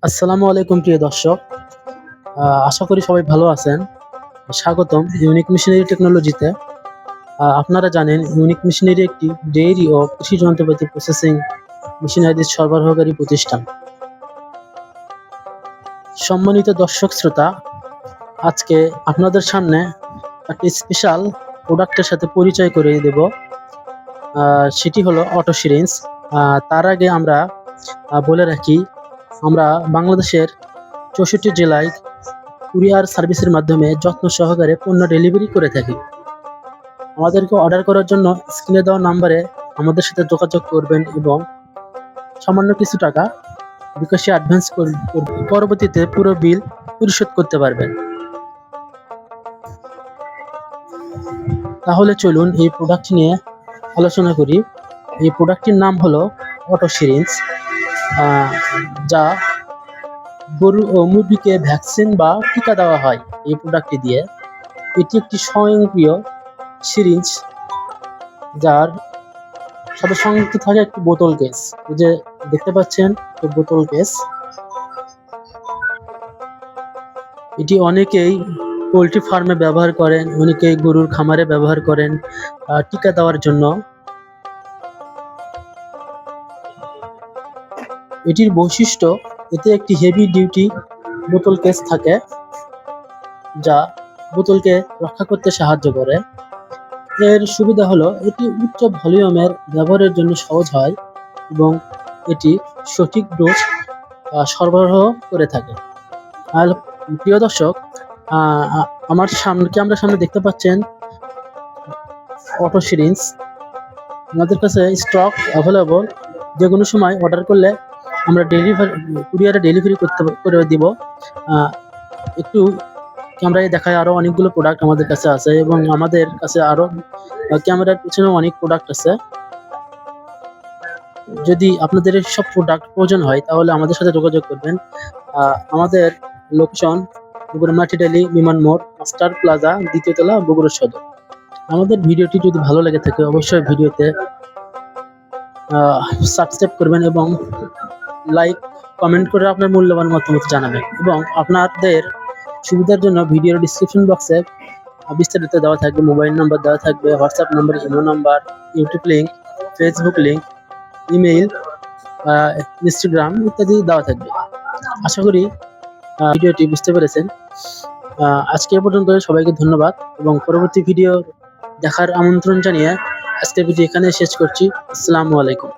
আসসালামু আলাইকুম প্রিয় দর্শক। আশা করি সবাই ভালো আছেন। স্বাগতম ইউনিক মেশিনারি টেকনোলজিতে। আপনারা জানেন ইউনিক মেশিনারি একটি ডেইরি ও কৃষি যন্ত্রপাতি প্রসেসিং মেশিনারিজ সরবরাহকারী প্রতিষ্ঠান। সম্মানিত দর্শক শ্রোতা, আজকে আপনাদের সামনে একটি স্পেশাল প্রোডাক্টের সাথে পরিচয় করিয়ে দেব। সেটি হলো অটো সিরিঞ্জ। তার আগে আমরা বলে রাখি, আমরা বাংলাদেশের 64 জেলায় কুরিয়ার সার্ভিসের মাধ্যমে যত্ন সহকারে পণ্য ডেলিভারি করে থাকি। আমাদেরকে অর্ডার করার জন্য স্ক্রিনে দেওয়া নাম্বারে আমাদের সাথে যোগাযোগ করবেন এবং সামান্য কিছু টাকা বিকাশে অ্যাডভান্স পরবর্তীতে পুরো বিল পরিশোধ করতে পারবেন। তাহলে চলুন এই প্রোডাক্ট নিয়ে আলোচনা করি। এই প্রোডাক্টটির নাম হলো অটো সিরিঞ্জ, যা গরু ও মুরগিকে ভ্যাকসিন বা টিকা দেওয়া হয় এই প্রোডাক্টটি দিয়ে। এটি একটি স্বয়ংক্রিয় সিরিঞ্জ, যার সাথে সংযুক্ত থাকে একটি বোতল কেস। এই যে দেখতে পাচ্ছেন, বোতল কেস। এটি অনেকেই পোলট্রি ফার্মে ব্যবহার করেন, অনেকেই গরুর খামারে ব্যবহার করেন টিকা দেওয়ার জন্য। এটির বৈশিষ্ট্য, এতে একটি হেভি ডিউটি বোতল কেস থাকে, যা বোতলকে রক্ষা করতে সাহায্য করে। এর সুবিধা হলো এটি উচ্চ ভলিউমের ব্যবহারের জন্য সহজ হয় এবং এটি সঠিক ডোজ সরবরাহ করে থাকে। আর প্রিয় দর্শক, ক্যামেরার সামনে দেখতে পাচ্ছেন অটো সিরিঞ্জ। আমাদের কাছে স্টক অ্যাভেলেবল। যে কোনো সময় অর্ডার করলে আমরা কুরিয়ারে ডেলিভারি করে দিব। একটু ক্যামেরায় দেখায় আরও অনেকগুলো প্রোডাক্ট আমাদের কাছে আছে এবং আমাদের কাছে আরও ক্যামেরার পিছনেও অনেক প্রোডাক্ট আছে। যদি আপনাদের সব প্রোডাক্ট প্রয়োজন হয় তাহলে আমাদের সাথে যোগাযোগ করবেন। আমাদের লোকেশন বগুড়া মাটিডালি বিমান মোড়, মাস্টার প্লাজা, দ্বিতীয় তলা, বগুড়া সদর। আমাদের ভিডিওটি যদি ভালো লেগে থাকে অবশ্যই ভিডিওতে সাবস্ক্রাইব করবেন এবং লাইক কমেন্ট করে আপনার মূল্যবান মতামত জানাবেন। এবং আপনাদের সুবিধার জন্য ভিডিওর ডিসক্রিপশন বক্সে বিস্তারিত দেওয়া থাকবে, মোবাইল নাম্বার দেওয়া থাকবে, WhatsApp number, imo number, YouTube link, Facebook link, email, Instagram ইত্যাদি দেওয়া থাকবে। আশা করি ভিডিওটি বুঝতে পেরেছেন। আজকে এ পর্যন্ত সবাইকে ধন্যবাদ এবং পরবর্তী ভিডিও দেখার আমন্ত্রণ জানিয়ে আজকের ভিডিও এখানে শেষ করছি। আসসালামু আলাইকুম।